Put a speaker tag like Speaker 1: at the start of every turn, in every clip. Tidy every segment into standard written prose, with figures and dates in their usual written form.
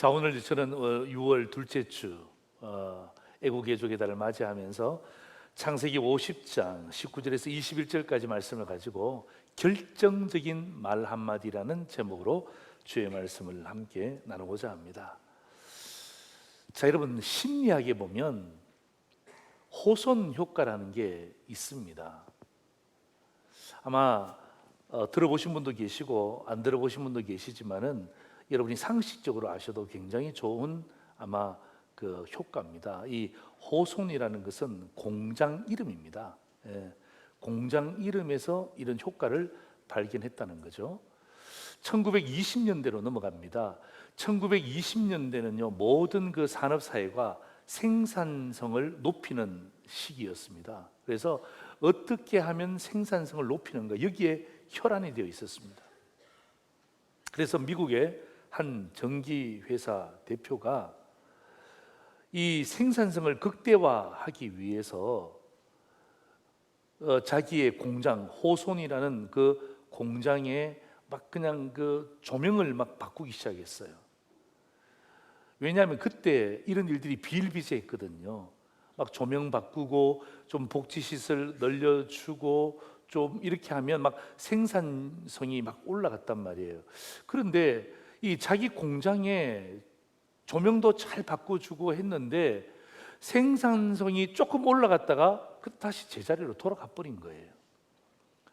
Speaker 1: 자, 오늘 저는 6월 둘째 주 애국개족의 달을 맞이하면서 창세기 50장 19절에서 21절까지 말씀을 가지고 결정적인 말 한마디라는 제목으로 주의 말씀을 함께 나누고자 합니다. 자, 여러분, 심리학에 보면 호손 효과라는 게 있습니다. 아마 들어보신 분도 계시고 안 들어보신 분도 계시지만은 여러분이 상식적으로 아셔도 굉장히 좋은 아마 그 효과입니다. 이 호손이라는 것은 공장 이름입니다. 공장 이름에서 이런 효과를 발견했다는 거죠. 1920년대로 넘어갑니다. 1920년대는요, 모든 그 산업 사회가 생산성을 높이는 시기였습니다. 그래서 어떻게 하면 생산성을 높이는가, 여기에 혈안이 되어 있었습니다. 그래서 미국의 한 전기회사 대표가 이 생산성을 극대화하기 위해서 자기의 공장, 호손이라는 그 공장에 막 그냥 그 조명을 막 바꾸기 시작했어요. 왜냐하면 그때 이런 일들이 비일비재했거든요. 막 조명 바꾸고 좀 복지시설 늘려주고 좀 이렇게 하면 막 생산성이 막 올라갔단 말이에요. 그런데 이 자기 공장에 조명도 잘 바꿔주고 했는데 생산성이 조금 올라갔다가 다시 제자리로 돌아가 버린 거예요.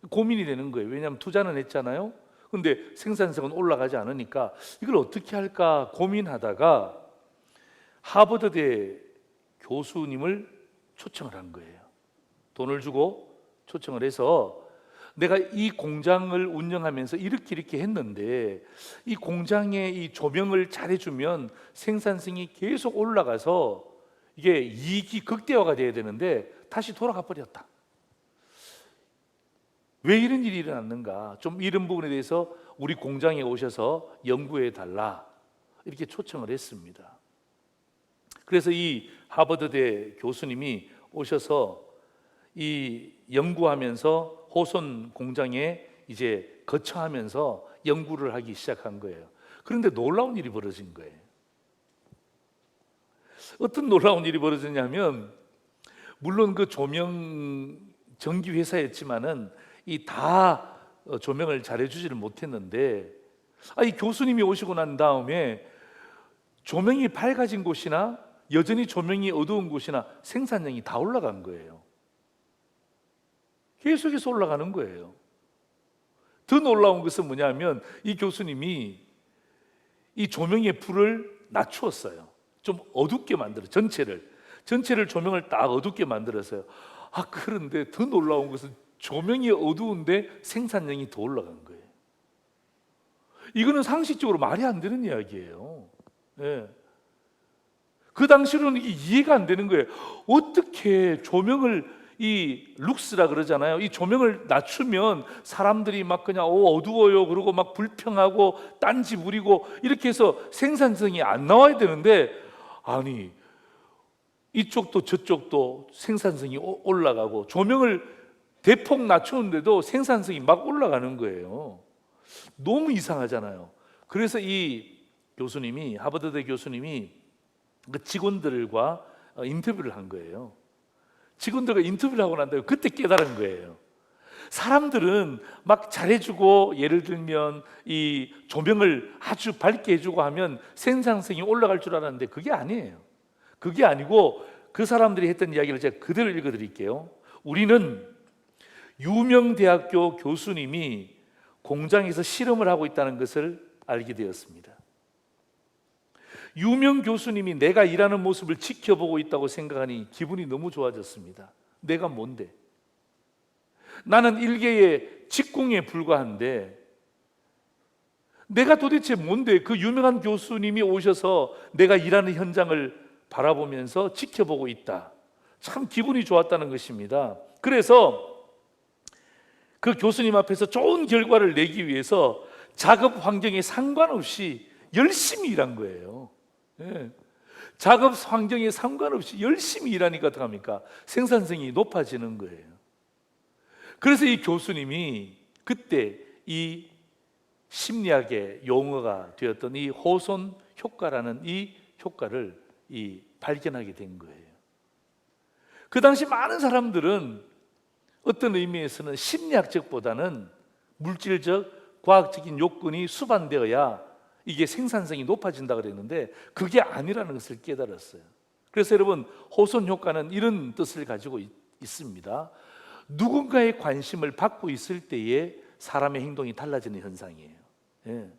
Speaker 1: 고민이 되는 거예요. 왜냐하면 투자는 했잖아요. 근데 생산성은 올라가지 않으니까 이걸 어떻게 할까 고민하다가 하버드대 교수님을 초청을 한 거예요. 돈을 주고 초청을 해서 내가 이 공장을 운영하면서 이렇게 했는데 이 공장에 이 조명을 잘 해주면 생산성이 계속 올라가서 이게 이익이 극대화가 돼야 되는데 다시 돌아가 버렸다. 왜 이런 일이 일어났는가? 좀 이런 부분에 대해서 우리 공장에 오셔서 연구해 달라 이렇게 초청을 했습니다. 그래서 이 하버드대 교수님이 오셔서 이 연구하면서 호손 공장에 이제 거처하면서 연구를 하기 시작한 거예요. 그런데 놀라운 일이 벌어진 거예요. 어떤 놀라운 일이 벌어졌냐면, 물론 그 조명 전기 회사였지만은 이 다 조명을 잘해주지를 못했는데, 이 교수님이 오시고 난 다음에 조명이 밝아진 곳이나 여전히 조명이 어두운 곳이나 생산량이 다 올라간 거예요. 계속해서 올라가는 거예요. 더 놀라운 것은 뭐냐면 이 교수님이 이 조명의 불을 낮추었어요. 좀 어둡게 만들어, 전체를 조명을 딱 어둡게 만들었어요. 그런데 더 놀라운 것은 조명이 어두운데 생산량이 더 올라간 거예요. 이거는 상식적으로 말이 안 되는 이야기예요. 그 당시로는 이게 이해가 안 되는 거예요. 어떻게 조명을, 이 룩스라 그러잖아요. 이 조명을 낮추면 사람들이 막 그냥 어두워요 그러고 막 불평하고 딴지 부리고 이렇게 해서 생산성이 안 나와야 되는데, 아니 이쪽도 저쪽도 생산성이 올라가고 조명을 대폭 낮추는데도 생산성이 막 올라가는 거예요. 너무 이상하잖아요. 그래서 이 교수님이, 하버드대 교수님이 그 직원들과 인터뷰를 한 거예요. 직원들과 인터뷰를 하고 난 다음에 그때 깨달은 거예요. 사람들은 막 잘해주고, 예를 들면 이 조명을 아주 밝게 해주고 하면 생산성이 올라갈 줄 알았는데 그게 아니에요. 그게 아니고 그 사람들이 했던 이야기를 제가 그대로 읽어드릴게요. 우리는 유명 대학교 교수님이 공장에서 실험을 하고 있다는 것을 알게 되었습니다. 유명 교수님이 내가 일하는 모습을 지켜보고 있다고 생각하니 기분이 너무 좋아졌습니다. 내가 뭔데? 나는 일개의 직공에 불과한데 내가 도대체 뭔데? 그 유명한 교수님이 오셔서 내가 일하는 현장을 바라보면서 지켜보고 있다. 참 기분이 좋았다는 것입니다. 그래서 그 교수님 앞에서 좋은 결과를 내기 위해서 작업 환경에 상관없이 열심히 일한 거예요. 작업 환경에 상관없이 열심히 일하니까 어떡합니까? 생산성이 높아지는 거예요. 그래서 이 교수님이 그때 이 심리학의 용어가 되었던 이 호손 효과라는 이 효과를 발견하게 된 거예요. 그 당시 많은 사람들은 어떤 의미에서는 심리학적보다는 물질적, 과학적인 요건이 수반되어야 이게 생산성이 높아진다 그랬는데 그게 아니라는 것을 깨달았어요. 그래서 여러분, 호손 효과는 이런 뜻을 가지고 있습니다. 누군가의 관심을 받고 있을 때에 사람의 행동이 달라지는 현상이에요. 예.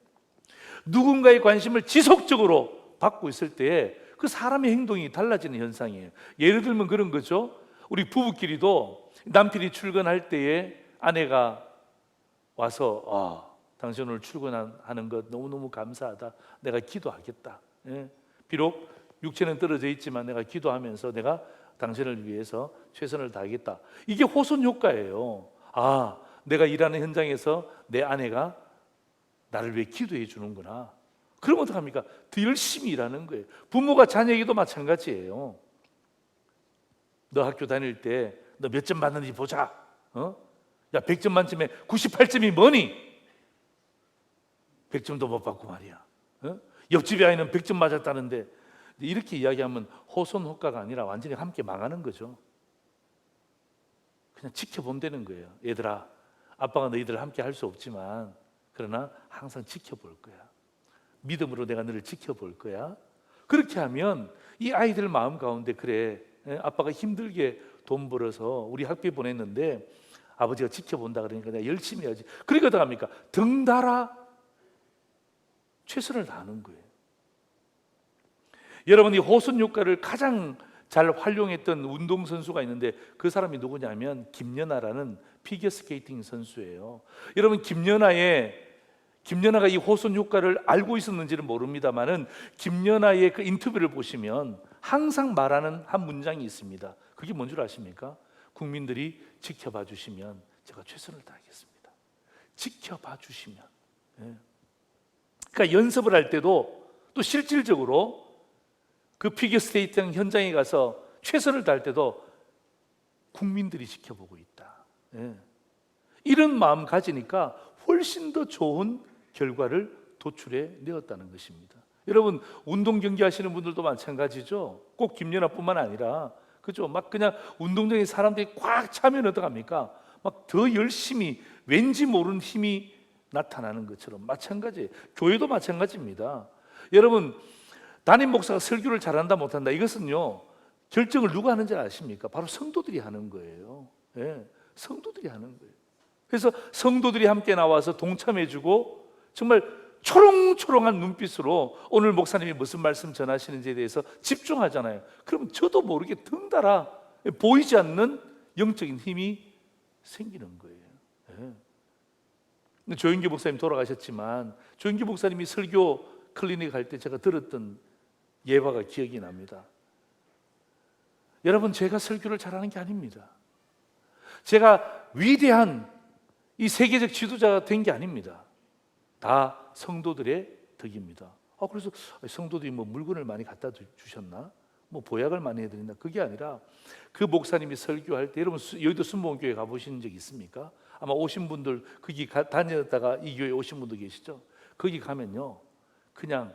Speaker 1: 누군가의 관심을 지속적으로 받고 있을 때에 그 사람의 행동이 달라지는 현상이에요. 예를 들면 그런 거죠. 우리 부부끼리도 남편이 출근할 때에 아내가 와서 당신 오늘 출근하는 것 너무너무 감사하다. 내가 기도하겠다. 예. 비록 육체는 떨어져 있지만 내가 기도하면서 내가 당신을 위해서 최선을 다하겠다. 이게 호손 효과예요. 내가 일하는 현장에서 내 아내가 나를 위해 기도해 주는구나. 그러면 어떡합니까? 더 열심히 일하는 거예요. 부모가 자녀에게도 마찬가지예요. 너 학교 다닐 때 너 몇 점 받는지 보자. 야, 100점 만점에 98점이 뭐니? 100점도 못 받고 말이야. 옆집에 아이는 100점 맞았다는데, 이렇게 이야기하면 호손 효과가 아니라 완전히 함께 망하는 거죠. 그냥 지켜본다는 거예요. 얘들아, 아빠가 너희들 함께 할 수 없지만 그러나 항상 지켜볼 거야. 믿음으로 내가 너를 지켜볼 거야. 그렇게 하면 이 아이들 마음 가운데, 그래, 아빠가 힘들게 돈 벌어서 우리 학교에 보냈는데 아버지가 지켜본다 그러니까 내가 열심히 해야지. 그러니까 어떡합니까? 덩달아 최선을 다하는 거예요. 여러분, 이 호손 효과를 가장 잘 활용했던 운동선수가 있는데 그 사람이 누구냐면 김연아라는 피겨스케이팅 선수예요. 여러분, 김연아가 이 호손 효과를 알고 있었는지는 모릅니다만은 김연아의 그 인터뷰를 보시면 항상 말하는 한 문장이 있습니다. 그게 뭔 줄 아십니까? 국민들이 지켜봐 주시면 제가 최선을 다하겠습니다. 지켜봐 주시면. 그러니까 연습을 할 때도 또 실질적으로 그 피겨스케이팅 현장에 가서 최선을 다할 때도 국민들이 지켜보고 있다. 이런 마음 가지니까 훨씬 더 좋은 결과를 도출해 내었다는 것입니다. 여러분, 운동 경기 하시는 분들도 마찬가지죠. 꼭 김연아뿐만 아니라, 그죠? 막 그냥 운동장에 사람들이 꽉 차면 어떡합니까? 막 더 열심히, 왠지 모르는 힘이 나타나는 것처럼 마찬가지예요. 교회도 마찬가지입니다. 여러분, 담임 목사가 설교를 잘한다 못한다, 이것은요 결정을 누가 하는지 아십니까? 바로 성도들이 하는 거예요. 성도들이 하는 거예요. 그래서 성도들이 함께 나와서 동참해주고 정말 초롱초롱한 눈빛으로 오늘 목사님이 무슨 말씀 전하시는지에 대해서 집중하잖아요. 그럼 저도 모르게 덩달아 보이지 않는 영적인 힘이 생기는 거예요. 조영기 목사님 돌아가셨지만 조영기 목사님이 설교 클리닉 할 때 제가 들었던 예화가 기억이 납니다. 여러분, 제가 설교를 잘하는 게 아닙니다. 제가 위대한 이 세계적 지도자가 된 게 아닙니다. 다 성도들의 덕입니다. 그래서 성도들이 뭐 물건을 많이 갖다 주셨나? 뭐 보약을 많이 해드린다? 그게 아니라 그 목사님이 설교할 때, 여러분 여의도 순복음교회 가보신 적 있습니까? 아마 오신 분들, 거기 다녔다가 이 교회 오신 분도 계시죠? 거기 가면요 그냥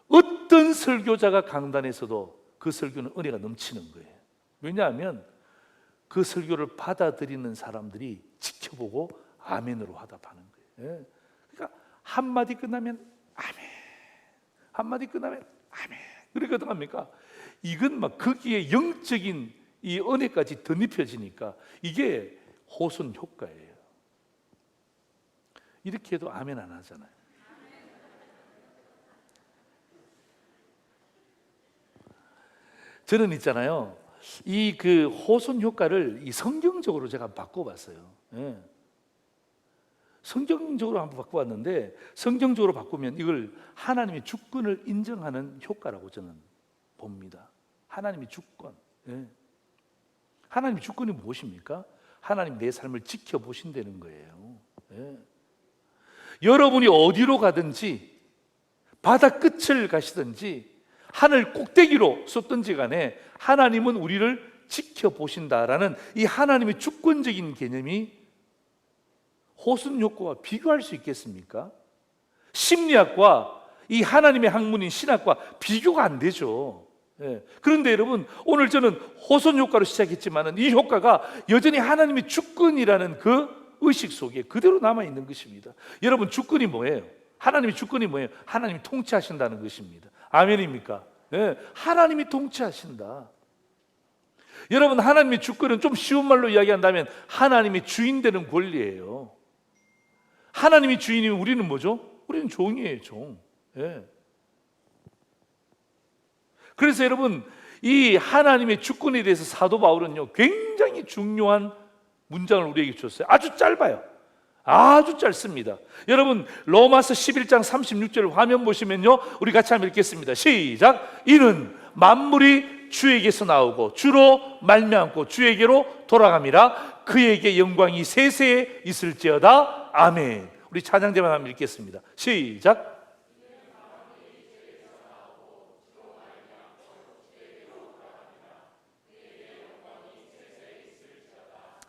Speaker 1: 어떤 설교자가 강단에서도 그 설교는 은혜가 넘치는 거예요. 왜냐하면 그 설교를 받아들이는 사람들이 지켜보고 아멘으로 화답하는 거예요. 그러니까 한마디 끝나면 아멘, 한마디 끝나면 아멘. 그러니까 어떡합니까? 이건 막 거기에 영적인 이 은혜까지 덧입혀지니까 이게 호손 효과예요. 이렇게 해도 아멘 안 하잖아요. 저는 있잖아요, 이 그 호손 효과를 이 성경적으로 제가 바꿔봤어요. 성경적으로 한번 바꿔봤는데, 성경적으로 바꾸면 이걸 하나님의 주권을 인정하는 효과라고 저는 봅니다. 하나님의 주권. 하나님의 주권이 무엇입니까? 하나님 내 삶을 지켜보신다는 거예요. 여러분이 어디로 가든지, 바다 끝을 가시든지 하늘 꼭대기로 쏟든지 간에 하나님은 우리를 지켜보신다라는 이 하나님의 주권적인 개념이 호손 효과와 비교할 수 있겠습니까? 심리학과 이 하나님의 학문인 신학과 비교가 안 되죠. 예. 그런데 여러분, 오늘 저는 호손 효과로 시작했지만 이 효과가 여전히 하나님의 주권이라는 그 의식 속에 그대로 남아있는 것입니다. 여러분, 주권이 뭐예요? 하나님의 주권이 뭐예요? 하나님이 통치하신다는 것입니다. 아멘입니까? 예. 하나님이 통치하신다. 여러분, 하나님의 주권은 좀 쉬운 말로 이야기한다면 하나님의 주인 되는 권리예요. 하나님이 주인이면 우리는 뭐죠? 우리는 종이에요, 종. 예. 그래서 여러분, 이 하나님의 주권에 대해서 사도 바울은요, 굉장히 중요한 문장을 우리에게 줬어요. 아주 짧아요. 아주 짧습니다. 여러분, 로마서 11장 36절 화면 보시면요, 우리 같이 한번 읽겠습니다. 시작. 이는 만물이 주에게서 나오고 주로 말미암고 주에게로 돌아감이라. 그에게 영광이 세세에 있을지어다. 아멘. 우리 찬양제만 한번 읽겠습니다. 시작.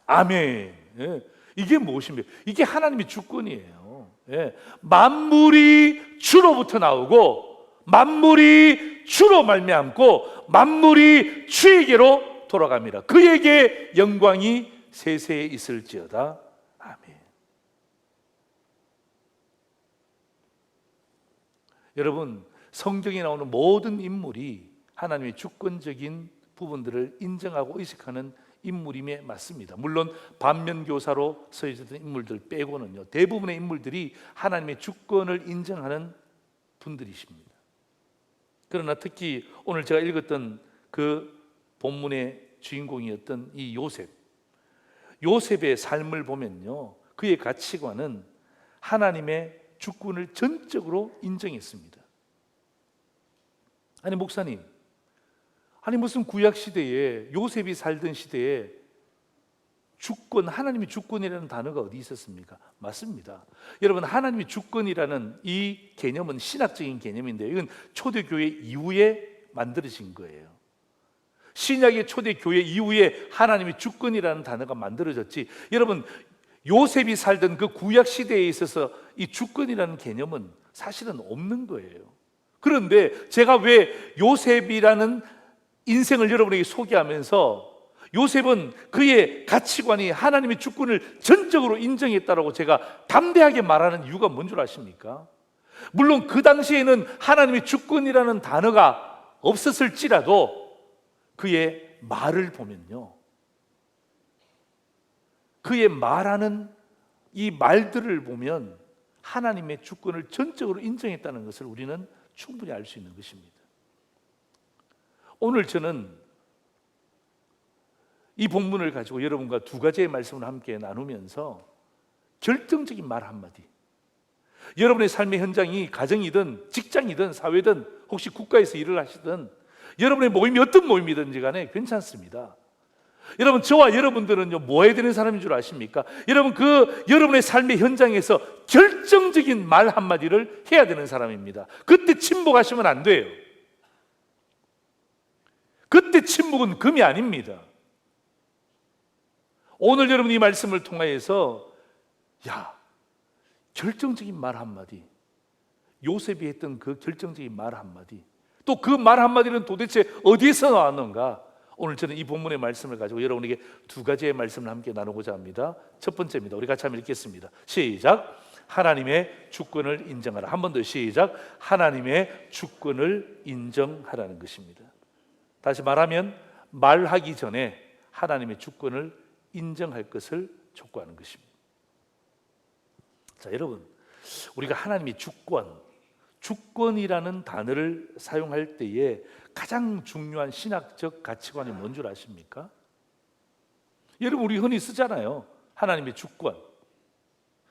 Speaker 1: 아멘. 예. 이게 무엇입니까? 이게 하나님의 주권이에요. 예. 만물이 주로부터 나오고 만물이 주로 말미암고 만물이 주에게로 돌아갑니다. 그에게 영광이 세세에 있을지어다. 아멘. 여러분, 성경에 나오는 모든 인물이 하나님의 주권적인 부분들을 인정하고 의식하는 인물임에 맞습니다. 물론 반면교사로 서해졌던 인물들 빼고는요, 대부분의 인물들이 하나님의 주권을 인정하는 분들이십니다. 그러나 특히 오늘 제가 읽었던 그 본문의 주인공이었던 이 요셉의 삶을 보면요, 그의 가치관은 하나님의 주권을 전적으로 인정했습니다. 아니 목사님, 아니 무슨 구약 시대에 요셉이 살던 시대에 주권, 하나님의 주권이라는 단어가 어디 있었습니까? 맞습니다. 여러분, 하나님의 주권이라는 이 개념은 신학적인 개념인데 이건 초대교회 이후에 만들어진 거예요. 신약의 초대교회 이후에 하나님의 주권이라는 단어가 만들어졌지, 여러분 요셉이 살던 그 구약 시대에 있어서 이 주권이라는 개념은 사실은 없는 거예요. 그런데 제가 왜 요셉이라는 인생을 여러분에게 소개하면서 요셉은 그의 가치관이 하나님의 주권을 전적으로 인정했다라고 제가 담대하게 말하는 이유가 뭔 줄 아십니까? 물론 그 당시에는 하나님의 주권이라는 단어가 없었을지라도 그의 말을 보면요, 그의 말하는 이 말들을 보면 하나님의 주권을 전적으로 인정했다는 것을 우리는 충분히 알 수 있는 것입니다. 오늘 저는 이 본문을 가지고 여러분과 두 가지의 말씀을 함께 나누면서 결정적인 말 한마디, 여러분의 삶의 현장이 가정이든 직장이든 사회든 혹시 국가에서 일을 하시든 여러분의 모임이 어떤 모임이든지 간에 괜찮습니다. 여러분, 저와 여러분들은요, 뭐 해야 되는 사람인 줄 아십니까? 여러분, 여러분의 삶의 현장에서 결정적인 말 한마디를 해야 되는 사람입니다. 그때 침묵하시면 안 돼요. 그때 침묵은 금이 아닙니다. 오늘 여러분 이 말씀을 통하여서 결정적인 말 한마디, 요셉이 했던 그 결정적인 말 한마디, 또 그 말 한마디는 도대체 어디에서 나왔는가? 오늘 저는 이 본문의 말씀을 가지고 여러분에게 두 가지의 말씀을 함께 나누고자 합니다. 첫 번째입니다. 우리 같이 한번 읽겠습니다. 시작. 하나님의 주권을 인정하라. 한 번 더 시작. 하나님의 주권을 인정하라는 것입니다. 다시 말하면 말하기 전에 하나님의 주권을 인정할 것을 촉구하는 것입니다. 자, 여러분, 우리가 하나님의 주권이라는 단어를 사용할 때에 가장 중요한 신학적 가치관이 뭔 줄 아십니까? 여러분, 우리 흔히 쓰잖아요. 하나님의 주권,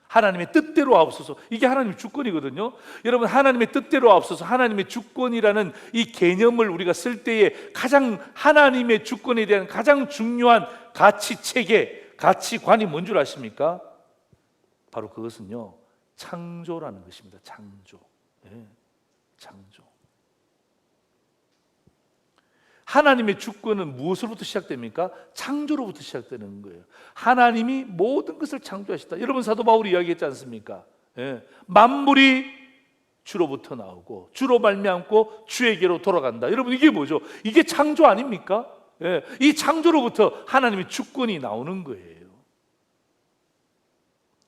Speaker 1: 하나님의 뜻대로 하옵소서. 이게 하나님의 주권이거든요. 여러분, 하나님의 뜻대로 하옵소서, 하나님의 주권이라는 이 개념을 우리가 쓸 때에 가장 하나님의 주권에 대한 가장 중요한 가치체계, 가치관이 뭔 줄 아십니까? 바로 그것은요, 창조라는 것입니다. 창조. 네, 창조. 하나님의 주권은 무엇으로부터 시작됩니까? 창조로부터 시작되는 거예요. 하나님이 모든 것을 창조하셨다. 여러분, 사도 바울이 이야기했지 않습니까? 예. 만물이 주로부터 나오고 주로 말미암고 주에게로 돌아간다. 여러분, 이게 뭐죠? 이게 창조 아닙니까? 예, 이 창조로부터 하나님의 주권이 나오는 거예요.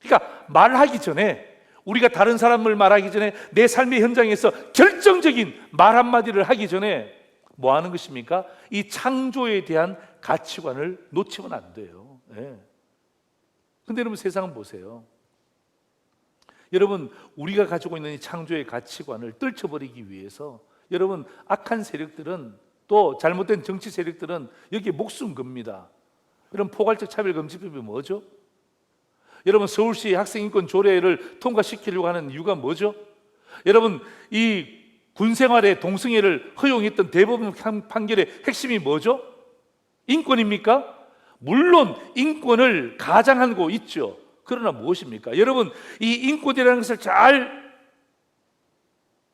Speaker 1: 그러니까 말하기 전에, 우리가 다른 사람을 말하기 전에, 내 삶의 현장에서 결정적인 말 한마디를 하기 전에 뭐 하는 것입니까? 이 창조에 대한 가치관을 놓치면 안 돼요. 예. 근데 여러분, 세상은 보세요. 여러분, 우리가 가지고 있는 이 창조의 가치관을 떨쳐버리기 위해서 여러분, 악한 세력들은, 또 잘못된 정치 세력들은 여기에 목숨 겁니다. 여러분, 포괄적 차별금지법이 뭐죠? 여러분, 서울시 학생인권 조례를 통과시키려고 하는 이유가 뭐죠? 여러분, 이 군생활에 동성애를 허용했던 대법원 판결의 핵심이 뭐죠? 인권입니까? 물론 인권을 가장하고 있죠. 그러나 무엇입니까? 여러분, 이 인권이라는 것을 잘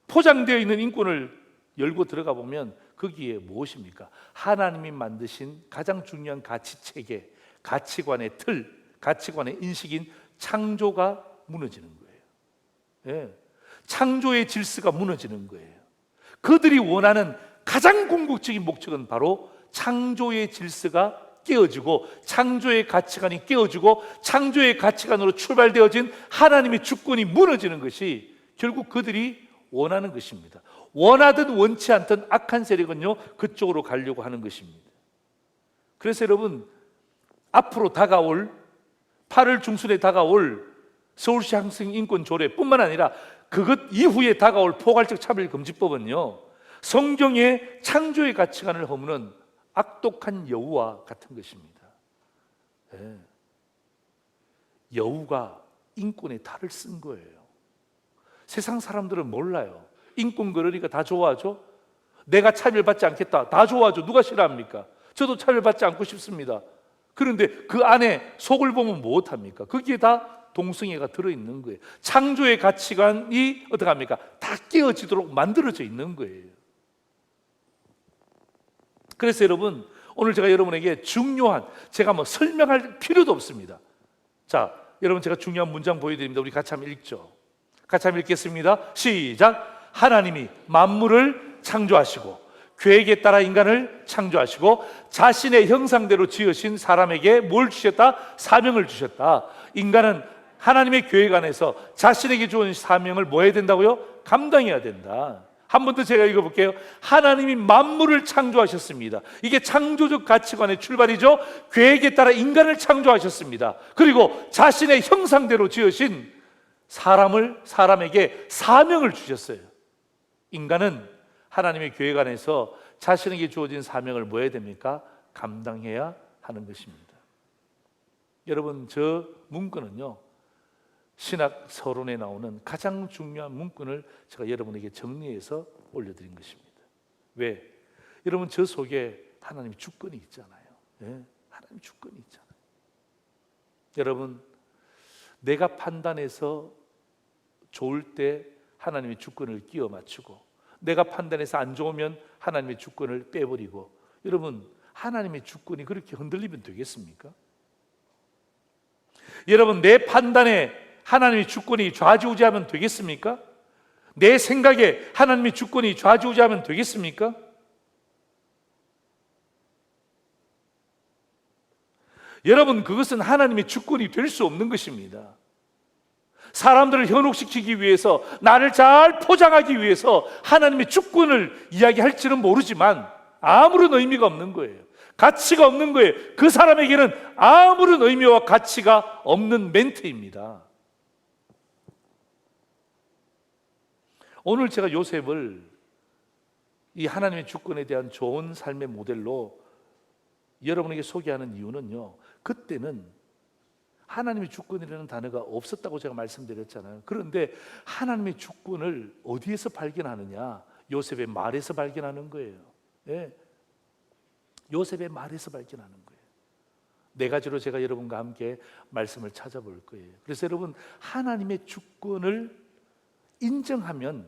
Speaker 1: 포장되어 있는 인권을 열고 들어가 보면 거기에 무엇입니까? 하나님이 만드신 가장 중요한 가치체계, 가치관의 틀, 가치관의 인식인 창조가 무너지는 거예요. 예. 창조의 질서가 무너지는 거예요. 그들이 원하는 가장 궁극적인 목적은 바로 창조의 질서가 깨어지고, 창조의 가치관이 깨어지고, 창조의 가치관으로 출발되어진 하나님의 주권이 무너지는 것이 결국 그들이 원하는 것입니다. 원하든 원치 않든 악한 세력은요, 그쪽으로 가려고 하는 것입니다. 그래서 여러분, 앞으로 다가올 8월 중순에 다가올 서울시 학생인권 조례뿐만 아니라 그것 이후에 다가올 포괄적 차별금지법은요, 성경의 창조의 가치관을 허무는 악독한 여우와 같은 것입니다. 네. 여우가 인권의 탈을 쓴 거예요. 세상 사람들은 몰라요. 인권 그러니까 다 좋아하죠. 내가 차별받지 않겠다, 다 좋아하죠. 누가 싫어합니까? 저도 차별받지 않고 싶습니다. 그런데 그 안에 속을 보면 무엇합니까? 거기에 다 동성애가 들어있는 거예요. 창조의 가치관이 어떻게 합니까? 다 깨어지도록 만들어져 있는 거예요. 그래서 여러분, 오늘 제가 여러분에게 중요한, 제가 뭐 설명할 필요도 없습니다. 자, 여러분, 제가 중요한 문장 보여드립니다. 우리 같이 한번 읽죠. 같이 한번 읽겠습니다. 시작. 하나님이 만물을 창조하시고 계획에 따라 인간을 창조하시고 자신의 형상대로 지으신 사람에게 뭘 주셨다? 사명을 주셨다. 인간은 하나님의 계획 안에서 자신에게 주은 사명을 뭐 해야 된다고요? 감당해야 된다. 한 번 더 제가 읽어볼게요. 하나님이 만물을 창조하셨습니다. 이게 창조적 가치관의 출발이죠. 계획에 따라 인간을 창조하셨습니다. 그리고 자신의 형상대로 지으신 사람에게 사명을 주셨어요. 인간은 하나님의 계획 안에서 자신에게 주어진 사명을 뭐 해야 됩니까? 감당해야 하는 것입니다. 여러분, 저 문구는요, 신학 서론에 나오는 가장 중요한 문구를 제가 여러분에게 정리해서 올려드린 것입니다. 왜? 여러분, 저 속에 하나님의 주권이 있잖아요. 네? 하나님의 주권이 있잖아요. 여러분, 내가 판단해서 좋을 때 하나님의 주권을 끼워 맞추고, 내가 판단해서 안 좋으면 하나님의 주권을 빼버리고, 여러분, 하나님의 주권이 그렇게 흔들리면 되겠습니까? 여러분, 내 판단에 하나님의 주권이 좌지우지하면 되겠습니까? 내 생각에 하나님의 주권이 좌지우지하면 되겠습니까? 여러분, 그것은 하나님의 주권이 될 수 없는 것입니다. 사람들을 현혹시키기 위해서, 나를 잘 포장하기 위해서 하나님의 주권을 이야기할지는 모르지만 아무런 의미가 없는 거예요. 가치가 없는 거예요. 그 사람에게는 아무런 의미와 가치가 없는 멘트입니다. 오늘 제가 요셉을 이 하나님의 주권에 대한 좋은 삶의 모델로 여러분에게 소개하는 이유는요, 그때는 하나님의 주권이라는 단어가 없었다고 제가 말씀드렸잖아요. 그런데 하나님의 주권을 어디에서 발견하느냐? 요셉의 말에서 발견하는 거예요. 예. 요셉의 말에서 발견하는 거예요. 네 가지로 제가 여러분과 함께 말씀을 찾아볼 거예요. 그래서 여러분, 하나님의 주권을 인정하면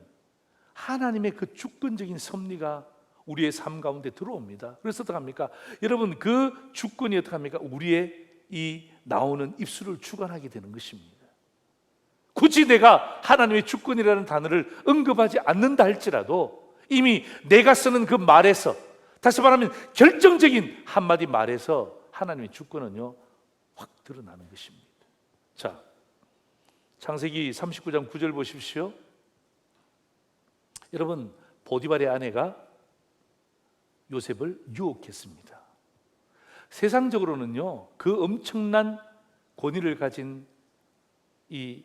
Speaker 1: 하나님의 그 주권적인 섭리가 우리의 삶 가운데 들어옵니다. 그래서 어떻게 합니까? 여러분, 그 주권이 어떻게 합니까? 우리의 이 나오는 입술을 주관하게 되는 것입니다. 굳이 내가 하나님의 주권이라는 단어를 언급하지 않는다 할지라도 이미 내가 쓰는 그 말에서, 다시 말하면 결정적인 한마디 말에서 하나님의 주권은요 확 드러나는 것입니다. 자, 창세기 39장 9절 보십시오. 여러분, 보디발의 아내가 요셉을 유혹했습니다. 세상적으로는요 그 엄청난 권위를 가진 이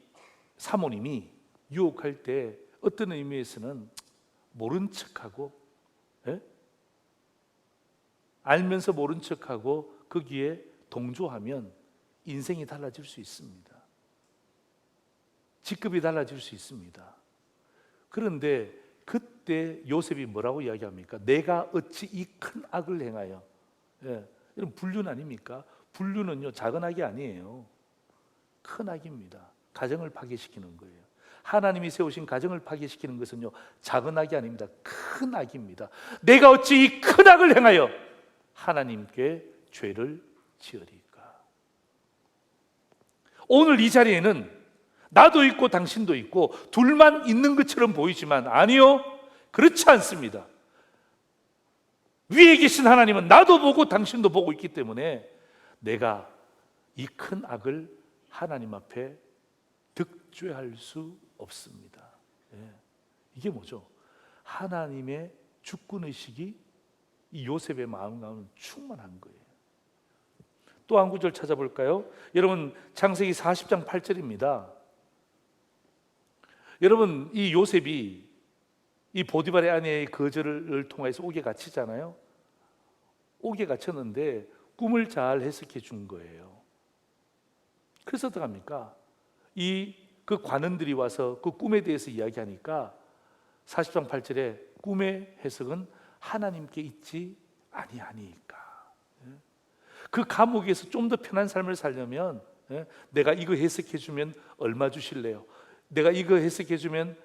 Speaker 1: 사모님이 유혹할 때 어떤 의미에서는 모른 척하고, 알면서 모른 척하고 거기에 동조하면 인생이 달라질 수 있습니다. 직급이 달라질 수 있습니다. 그런데 그때 요셉이 뭐라고 이야기합니까? 내가 어찌 이 큰 악을 행하여. 여러분, 불륜 아닙니까? 불륜은요 작은 악이 아니에요. 큰 악입니다. 가정을 파괴시키는 거예요. 하나님이 세우신 가정을 파괴시키는 것은요 작은 악이 아닙니다. 큰 악입니다. 내가 어찌 이 큰 악을 행하여 하나님께 죄를 지으리까. 오늘 이 자리에는 나도 있고 당신도 있고 둘만 있는 것처럼 보이지만 아니요, 그렇지 않습니다. 위에 계신 하나님은 나도 보고 당신도 보고 있기 때문에 내가 이 큰 악을 하나님 앞에 득죄할 수 없습니다. 이게 뭐죠? 하나님의 주권의식이 이 요셉의 마음 가운데 충만한 거예요. 또 한 구절 찾아볼까요? 여러분, 창세기 40장 8절입니다. 여러분, 이 요셉이 이 보디발의 아내의 거절을 통해서 옥에 갇히잖아요. 옥에 갇혔는데 꿈을 잘 해석해 준 거예요. 그래서 어떡합니까? 그 관원들이 와서 그 꿈에 대해서 이야기하니까 40장 8절에 꿈의 해석은 하나님께 있지 아니하니까. 그 감옥에서 좀 더 편한 삶을 살려면 내가 이거 해석해 주면 얼마 주실래요? 내가 이거 해석해 주면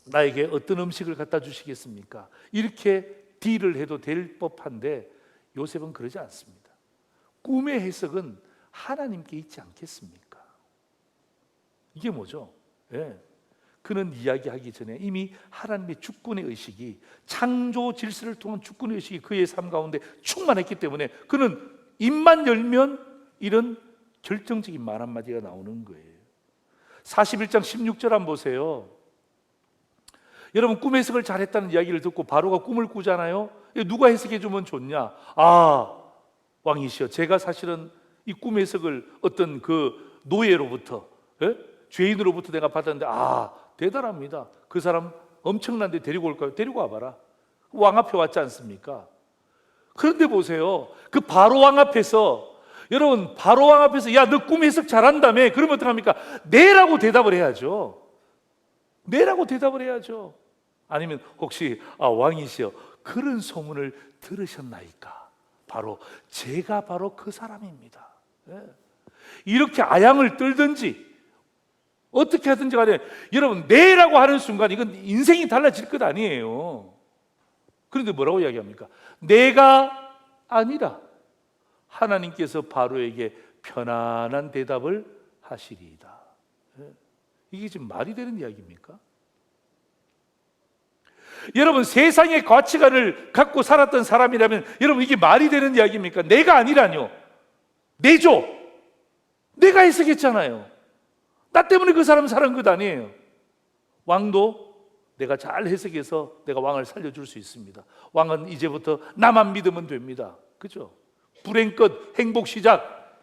Speaker 1: 나에게 어떤 음식을 갖다 주시겠습니까? 이렇게 딜을 해도 될 법한데 요셉은 그러지 않습니다. 꿈의 해석은 하나님께 있지 않겠습니까? 이게 뭐죠? 그는 이야기하기 전에 이미 하나님의 주권의 의식이, 창조 질서를 통한 주권의 의식이 그의 삶 가운데 충만했기 때문에 그는 입만 열면 이런 결정적인 말 한마디가 나오는 거예요. 41장 16절 한번 보세요. 여러분, 꿈 해석을 잘했다는 이야기를 듣고 바로가 꿈을 꾸잖아요. 누가 해석해 주면 좋냐? 왕이시여, 제가 사실은 이 꿈 해석을 어떤 그 노예로부터, 죄인으로부터 내가 받았는데 대단합니다. 그 사람 엄청난데 데리고 올까요? 데리고 와봐라. 왕 앞에 왔지 않습니까? 그런데 보세요, 그 바로 왕 앞에서, 여러분, 바로 왕 앞에서 야, 너 꿈 해석 잘한다며. 그러면 어떡합니까? 네라고 대답을 해야죠. 네라고 대답을 해야죠. 아니면 혹시 왕이시여, 그런 소문을 들으셨나이까? 제가 바로 그 사람입니다. 이렇게 아양을 떨든지 어떻게 하든지 간에 여러분, 네라고 하는 순간 이건 인생이 달라질 것 아니에요. 그런데 뭐라고 이야기합니까? 내가 아니라 하나님께서 바로에게 편안한 대답을 하시리이다. 이게 지금 말이 되는 이야기입니까? 여러분, 세상의 가치관을 갖고 살았던 사람이라면 여러분, 이게 말이 되는 이야기입니까? 내가 아니라뇨. 내죠. 내가 해석했잖아요. 나 때문에 그 사람 살은 것 아니에요. 왕도 내가 잘 해석해서 내가 왕을 살려줄 수 있습니다. 왕은 이제부터 나만 믿으면 됩니다. 그죠? 불행 끝, 행복 시작.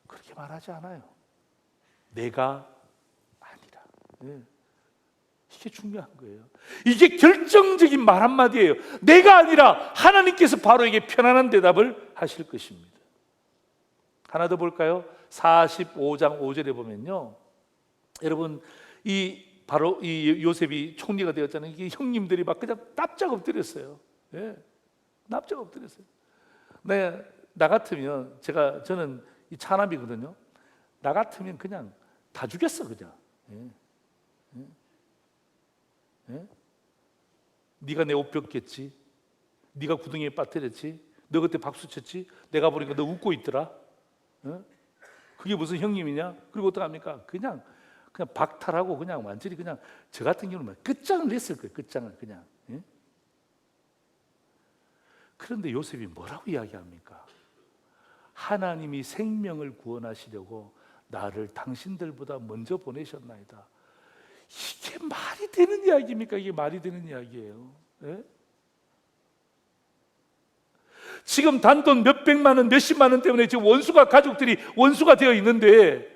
Speaker 1: 그렇게 말하지 않아요. 내가 아니라. 이게 중요한 거예요. 이게 결정적인 말 한마디예요. 내가 아니라 하나님께서 바로에게 편안한 대답을 하실 것입니다. 하나 더 볼까요? 45장 5절에 보면요, 여러분, 바로 이 요셉이 총리가 되었잖아요. 이게 형님들이 막 그냥 납작 엎드렸어요. 납작 엎드렸어요. 나 같으면, 저는 이 차남이거든요. 나 같으면 그냥 다 죽였어, 그냥. 네가 내 옷 벗겼지, 네가 구덩이에 빠뜨렸지, 너 그때 박수 쳤지, 내가 보니까 너 웃고 있더라. 그게 무슨 형님이냐? 그리고 어떡합니까? 그냥 박탈하고 그냥 완전히 그냥 저 같은 경우는 끝장을 냈을 거예요. 끝장을 그냥. 예? 그런데 요셉이 뭐라고 이야기합니까? 하나님이 생명을 구원하시려고 나를 당신들보다 먼저 보내셨나이다. 이게 말이 되는 이야기입니까? 이게 말이 되는 이야기예요. 예? 지금 단돈 몇백만 원, 몇십만 원 때문에 지금 가족들이 원수가 되어 있는데,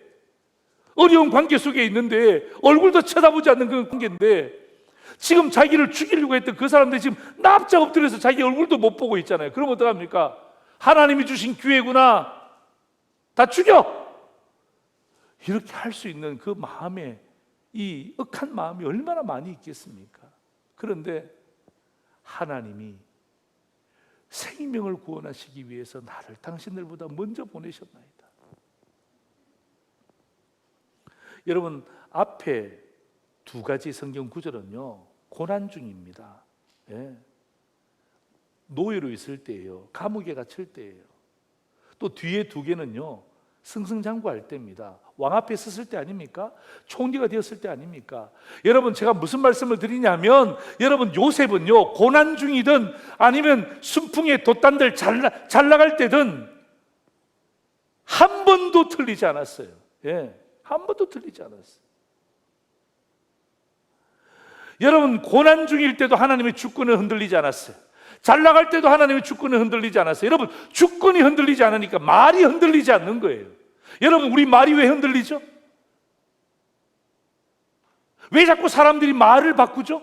Speaker 1: 어려운 관계 속에 있는데, 얼굴도 쳐다보지 않는 그런 관계인데, 지금 자기를 죽이려고 했던 그 사람들이 지금 납작 엎드려서 자기 얼굴도 못 보고 있잖아요. 그럼 어떡합니까? 하나님이 주신 기회구나, 다 죽여! 이렇게 할 수 있는 그 마음에, 이 억한 마음이 얼마나 많이 있겠습니까? 그런데 하나님이 생명을 구원하시기 위해서 나를 당신들보다 먼저 보내셨나이다. 여러분, 앞에 두 가지 성경 구절은요, 고난 중입니다. 예. 노예로 있을 때예요. 감옥에 갇힐 때예요. 또 뒤에 두 개는요, 승승장구할 때입니다. 왕 앞에 섰을 때 아닙니까? 총리가 되었을 때 아닙니까? 여러분, 제가 무슨 말씀을 드리냐면, 여러분, 요셉은요, 고난 중이든 아니면 순풍의 돛단들 잘 나갈 때든 한 번도 틀리지 않았어요. 예, 한 번도 틀리지 않았어요. 여러분, 고난 중일 때도 하나님의 주권을 흔들리지 않았어요. 잘 나갈 때도 하나님의 주권을 흔들리지 않았어요. 여러분, 주권이 흔들리지 않으니까 말이 흔들리지 않는 거예요. 여러분, 우리 말이 왜 흔들리죠? 왜 자꾸 사람들이 말을 바꾸죠?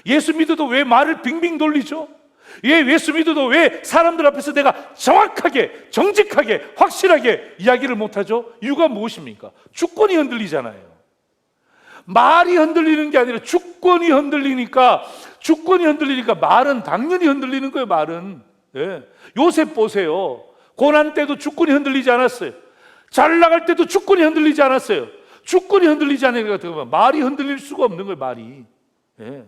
Speaker 1: 예수 믿어도 왜 말을 빙빙 돌리죠? 예수 믿어도 왜 사람들 앞에서 내가 정확하게, 정직하게, 확실하게 이야기를 못하죠? 이유가 무엇입니까? 주권이 흔들리잖아요. 말이 흔들리는 게 아니라 주권이 흔들리니까 말은 당연히 흔들리는 거예요. 말은. 예. 요셉 보세요. 고난 때도 주권이 흔들리지 않았어요. 잘 나갈 때도 주권이 흔들리지 않았어요. 주권이 흔들리지 않으니까 말이 흔들릴 수가 없는 거예요. 말이. 예.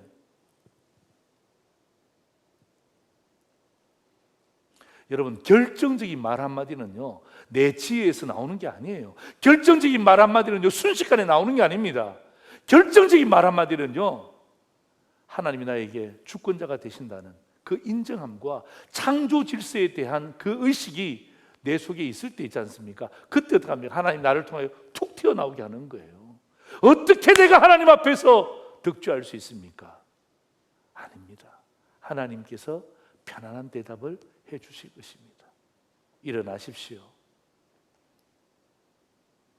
Speaker 1: 여러분, 결정적인 말 한마디는요, 내 지혜에서 나오는 게 아니에요. 결정적인 말 한마디는요, 순식간에 나오는 게 아닙니다. 결정적인 말 한마디는요, 하나님이 나에게 주권자가 되신다는 그 인정함과 창조 질서에 대한 그 의식이 내 속에 있을 때 있지 않습니까? 그때 어떻게 합니까? 하나님 나를 통하여 툭 튀어나오게 하는 거예요. 어떻게 내가 하나님 앞에서 득주할 수 있습니까? 아닙니다. 하나님께서 편안한 대답을 해 주실 것입니다. 일어나십시오.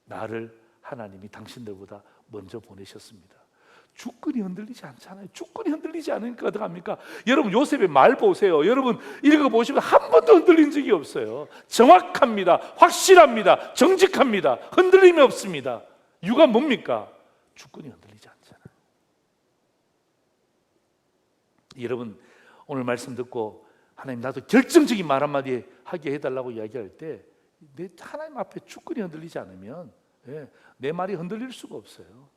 Speaker 1: 나를 하나님이 당신들보다 먼저 보내셨습니다. 주권이 흔들리지 않잖아요. 주권이 흔들리지 않으니까 어떡합니까? 여러분, 요셉의 말 보세요. 여러분 읽어보시면 한 번도 흔들린 적이 없어요. 정확합니다. 확실합니다. 정직합니다. 흔들림이 없습니다. 이유가 뭡니까? 주권이 흔들리지 않잖아요. 여러분, 오늘 말씀 듣고 하나님, 나도 결정적인 말 한마디 하게 해달라고 이야기할 때, 내 하나님 앞에 주권이 흔들리지 않으면 내 말이 흔들릴 수가 없어요.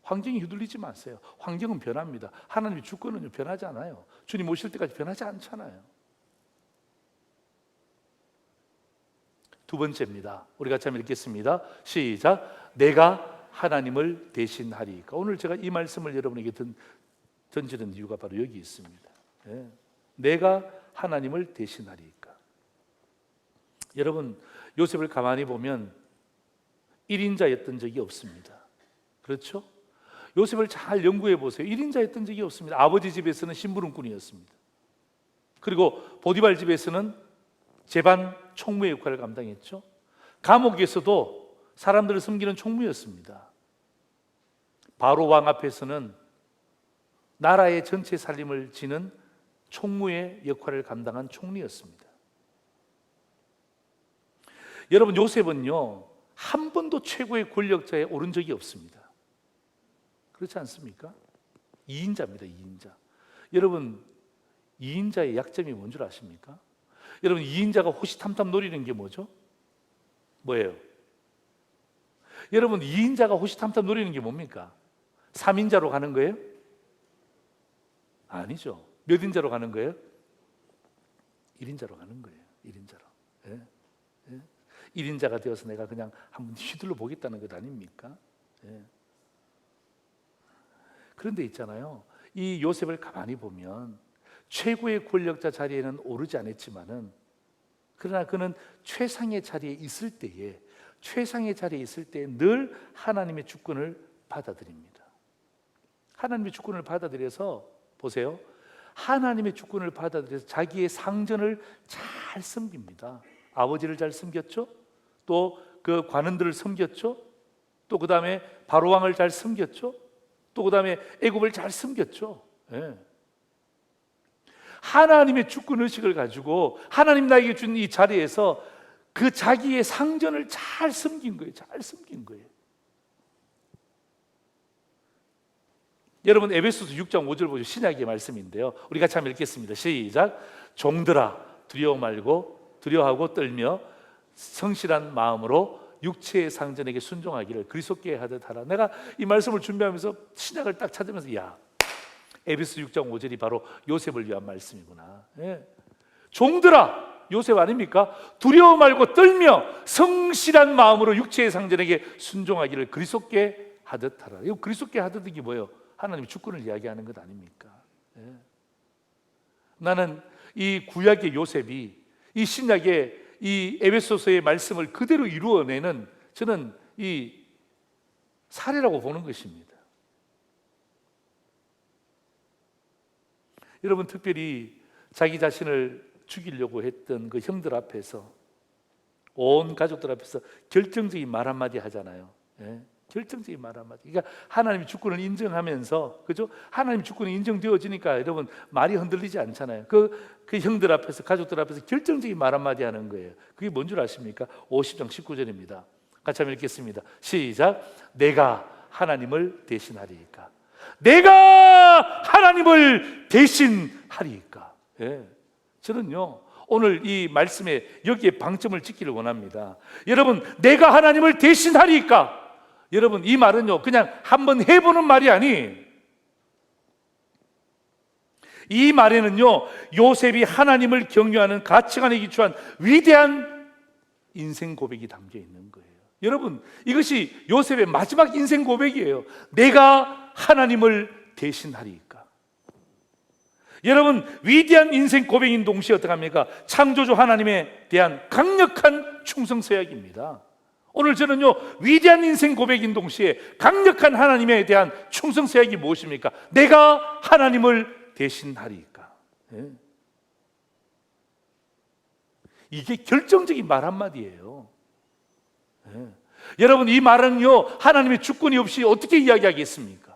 Speaker 1: 환경이 흔들리지 마세요. 환경은 변합니다. 하나님의 주권은 변하지 않아요. 주님 오실 때까지 변하지 않잖아요. 두 번째입니다. 우리 같이 한번 읽겠습니다. 시작. 내가 하나님을 대신하리이까. 오늘 제가 이 말씀을 여러분에게 던지는 이유가 바로 여기 있습니다. 내가 하나님을 대신하리이까. 여러분, 요셉을 가만히 보면 1인자였던 적이 없습니다. 그렇죠? 요셉을 잘 연구해 보세요. 1인자였던 적이 없습니다. 아버지 집에서는 심부름꾼이었습니다. 그리고 보디발 집에서는 재반 총무의 역할을 감당했죠. 감옥에서도 사람들을 섬기는 총무였습니다. 바로 왕 앞에서는 나라의 전체 살림을 지는 총무의 역할을 감당한 총리였습니다. 여러분, 요셉은요, 한 번도 최고의 권력자에 오른 적이 없습니다. 그렇지 않습니까? 2인자입니다. 2인자. 여러분, 2인자의 약점이 뭔 줄 아십니까? 여러분, 2인자가 호시탐탐 노리는 게 뭐죠? 뭐예요? 여러분, 2인자가 호시탐탐 노리는 게 뭡니까? 3인자로 가는 거예요? 아니죠. 몇 인자로 가는 거예요? 1인자로 가는 거예요. 1인자로. 일인자가 되어서 내가 그냥 한번 휘둘러 보겠다는 것 아닙니까? 예. 그런데 있잖아요, 이 요셉을 가만히 보면 최고의 권력자 자리에는 오르지 않았지만은, 그러나 그는 최상의 자리에 있을 때에 늘 하나님의 주권을 받아들입니다. 하나님의 주권을 받아들여서 보세요, 하나님의 주권을 받아들여서 자기의 상전을 잘 섬깁니다. 아버지를 잘 섬겼죠. 또 그 관원들을 섬겼죠. 또 그 다음에 바로왕을 잘 섬겼죠. 또 그 다음에 애굽을 잘 섬겼죠. 예. 하나님의 주권의식을 가지고 하나님 나에게 준 이 자리에서 그 자기의 상전을 잘 섬긴 거예요. 잘 섬긴 거예요. 여러분, 에베소서 6장 5절 보죠. 신약의 말씀인데요, 우리 같이 한번 읽겠습니다. 시작. 종들아, 두려워 말고 두려워하고 떨며 성실한 마음으로 육체의 상전에게 순종하기를 그리스도께 하듯 하라. 내가 이 말씀을 준비하면서 신약을 딱 찾으면서, 야, 에베소 6장 5절이 바로 요셉을 위한 말씀이구나. 예. 종들아, 요셉 아닙니까? 두려워 말고 떨며 성실한 마음으로 육체의 상전에게 순종하기를 그리스도께 하듯 하라. 이거 그리스도께 하듯, 이게 뭐예요? 하나님의 주권을 이야기하는 것 아닙니까? 예. 나는 이 구약의 요셉이 이 신약의 이 에베소서의 말씀을 그대로 이루어내는, 저는 이 사례라고 보는 것입니다. 여러분, 특별히 자기 자신을 죽이려고 했던 그 형들 앞에서, 온 가족들 앞에서 결정적인 말 한마디 하잖아요. 예? 결정적인 말 한마디. 그러니까 하나님의 주권을 인정하면서, 그죠? 하나님의 주권이 인정되어지니까 여러분 말이 흔들리지 않잖아요. 그 형들 앞에서, 가족들 앞에서 결정적인 말 한마디 하는 거예요. 그게 뭔 줄 아십니까? 50장 19절입니다. 같이 한번 읽겠습니다. 시작. 내가 하나님을 대신하리이까. 내가 하나님을 대신하리이까. 예. 저는요, 오늘 이 말씀에 여기에 방점을 찍기를 원합니다. 여러분, 내가 하나님을 대신하리이까. 여러분, 이 말은요, 그냥 한번 해보는 말이 아니, 이 말에는요, 요셉이 하나님을 경외하는 가치관에 기초한 위대한 인생 고백이 담겨 있는 거예요. 여러분, 이것이 요셉의 마지막 인생 고백이에요. 내가 하나님을 대신하리이까. 여러분, 위대한 인생 고백인 동시에 어떻게 합니까? 창조주 하나님에 대한 강력한 충성서약입니다. 오늘 저는요, 위대한 인생 고백인 동시에 강력한 하나님에 대한 충성서약이 무엇입니까? 내가 하나님을 대신하리이까. 예. 이게 결정적인 말 한마디예요. 예. 여러분, 이 말은요, 하나님의 주권이 없이 어떻게 이야기하겠습니까?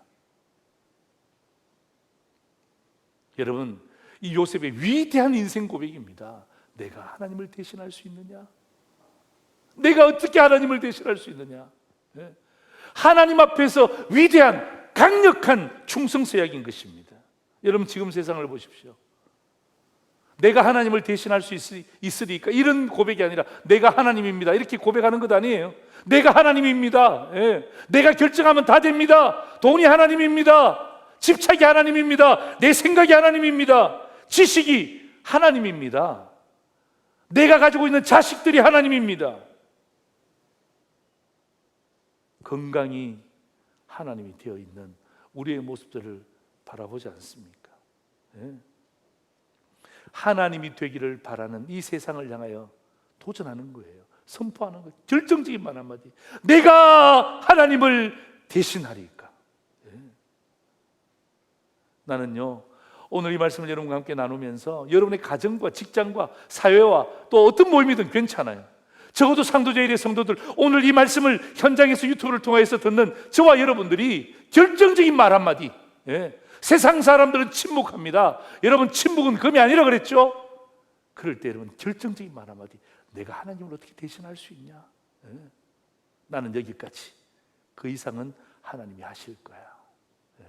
Speaker 1: 여러분, 이 요셉의 위대한 인생 고백입니다. 내가 하나님을 대신할 수 있느냐? 내가 어떻게 하나님을 대신할 수 있느냐? 예. 하나님 앞에서 위대한 강력한 충성서약인 것입니다. 여러분, 지금 세상을 보십시오. 내가 하나님을 대신할 수 있으리까, 이런 고백이 아니라 내가 하나님입니다, 이렇게 고백하는 것 아니에요. 내가 하나님입니다. 예. 내가 결정하면 다 됩니다. 돈이 하나님입니다. 집착이 하나님입니다. 내 생각이 하나님입니다. 지식이 하나님입니다. 내가 가지고 있는 자식들이 하나님입니다. 건강이 하나님이 되어 있는 우리의 모습들을 바라보지 않습니까? 예. 하나님이 되기를 바라는 이 세상을 향하여 도전하는 거예요. 선포하는 거예요. 결정적인 말 한마디. 내가 하나님을 대신하리까. 예. 나는요, 오늘 이 말씀을 여러분과 함께 나누면서 여러분의 가정과 직장과 사회와 또 어떤 모임이든 괜찮아요. 적어도 상도제일의 성도들, 오늘 이 말씀을 현장에서 유튜브를 통해서 듣는 저와 여러분들이 결정적인 말 한마디. 예. 세상 사람들은 침묵합니다. 여러분, 침묵은 금이 아니라 그랬죠? 그럴 때 여러분, 결정적인 말 한마디. 내가 하나님을 어떻게 대신할 수 있냐? 예. 나는 여기까지. 그 이상은 하나님이 하실 거야. 예.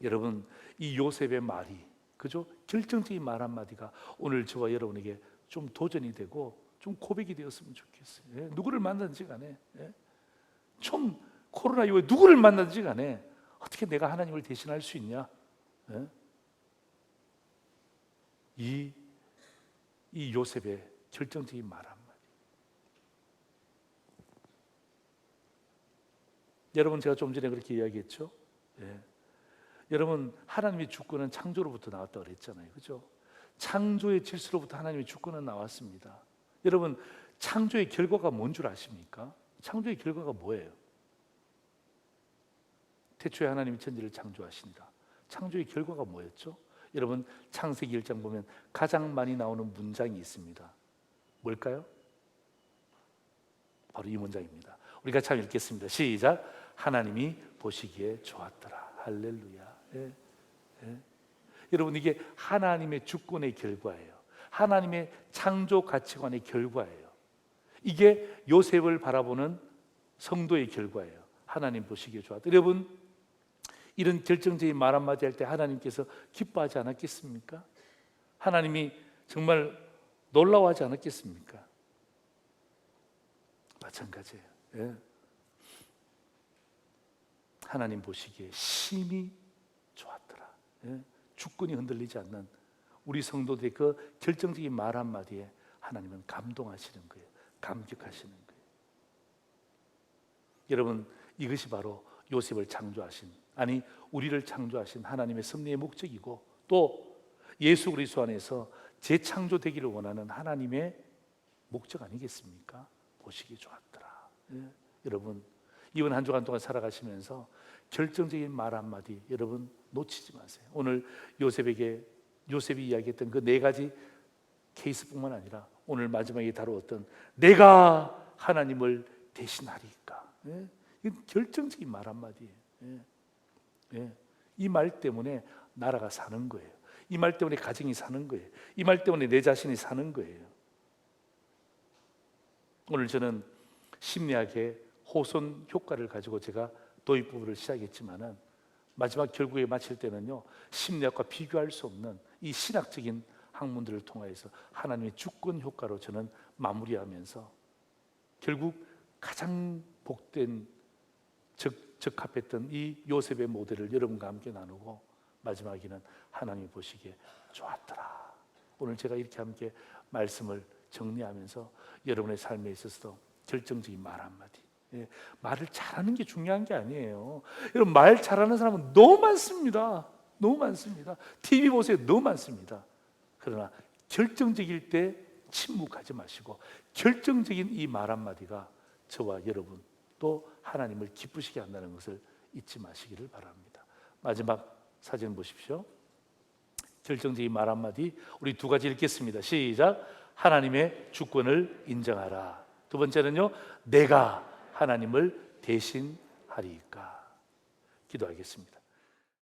Speaker 1: 여러분, 이 요셉의 말이, 그죠? 결정적인 말 한마디가 오늘 저와 여러분에게 좀 도전이 되고 좀 고백이 되었으면 좋겠어요. 예? 누구를 만나든지 간에, 예? 좀 코로나 이후에 누구를 만나든지 간에 어떻게 내가 하나님을 대신할 수 있냐? 예? 이 요셉의 결정적인 말 한마디. 여러분, 제가 좀 전에 그렇게 이야기했죠. 예. 여러분, 하나님의 주권은 창조로부터 나왔다고 그랬잖아요. 그죠? 창조의 질서로부터 하나님의 주권은 나왔습니다. 여러분, 창조의 결과가 뭔 줄 아십니까? 창조의 결과가 뭐예요? 태초에 하나님이 천지를 창조하신다. 창조의 결과가 뭐였죠? 여러분, 창세기 1장 보면 가장 많이 나오는 문장이 있습니다. 뭘까요? 바로 이 문장입니다. 우리 같이 한번 읽겠습니다. 시작. 하나님이 보시기에 좋았더라. 할렐루야. 예. 예. 여러분, 이게 하나님의 주권의 결과예요. 하나님의 창조 가치관의 결과예요. 이게 요셉을 바라보는 성도의 결과예요. 하나님 보시기에 좋았다. 여러분, 이런 결정적인 말 한마디 할 때 하나님께서 기뻐하지 않았겠습니까? 하나님이 정말 놀라워하지 않았겠습니까? 마찬가지예요. 예. 하나님 보시기에 심히 좋았더라. 예. 주권이 흔들리지 않는 우리 성도들의 그 결정적인 말 한마디에 하나님은 감동하시는 거예요. 감격하시는 거예요. 여러분, 이것이 바로 요셉을 창조하신, 아니 우리를 창조하신 하나님의 섭리의 목적이고, 또 예수 그리스도 안에서 재창조되기를 원하는 하나님의 목적 아니겠습니까? 보시기 좋았더라. 예. 여러분, 이번 한 주간 동안 살아가시면서 결정적인 말 한마디 여러분 놓치지 마세요. 오늘 요셉이 이야기했던 그 네 가지 케이스뿐만 아니라 오늘 마지막에 다루었던 내가 하나님을 대신하리까. 예? 이건 결정적인 말 한마디예요. 예. 예. 이 말 때문에 나라가 사는 거예요. 이 말 때문에 가정이 사는 거예요. 이 말 때문에 내 자신이 사는 거예요. 오늘 저는 심리학의 호손 효과를 가지고 제가 도입 부분을 시작했지만은 마지막 결국에 마칠 때는요, 심리학과 비교할 수 없는 이 신학적인 학문들을 통해서 하나님의 주권 효과로 저는 마무리하면서 결국 가장 복된 적합했던 이 요셉의 모델을 여러분과 함께 나누고 마지막에는 하나님이 보시기에 좋았더라. 오늘 제가 이렇게 함께 말씀을 정리하면서 여러분의 삶에 있어서도 결정적인 말 한마디, 예, 말을 잘하는 게 중요한 게 아니에요. 여러분, 말 잘하는 사람은 너무 많습니다. 너무 많습니다. TV 보세요. 너무 많습니다. 그러나 결정적일 때 침묵하지 마시고 결정적인 이 말 한마디가 저와 여러분 또 하나님을 기쁘시게 한다는 것을 잊지 마시기를 바랍니다. 마지막 사진 보십시오. 결정적인 말 한마디, 우리 두 가지 읽겠습니다. 시작. 하나님의 주권을 인정하라. 두 번째는요, 내가 하나님을 대신하리까. 기도하겠습니다.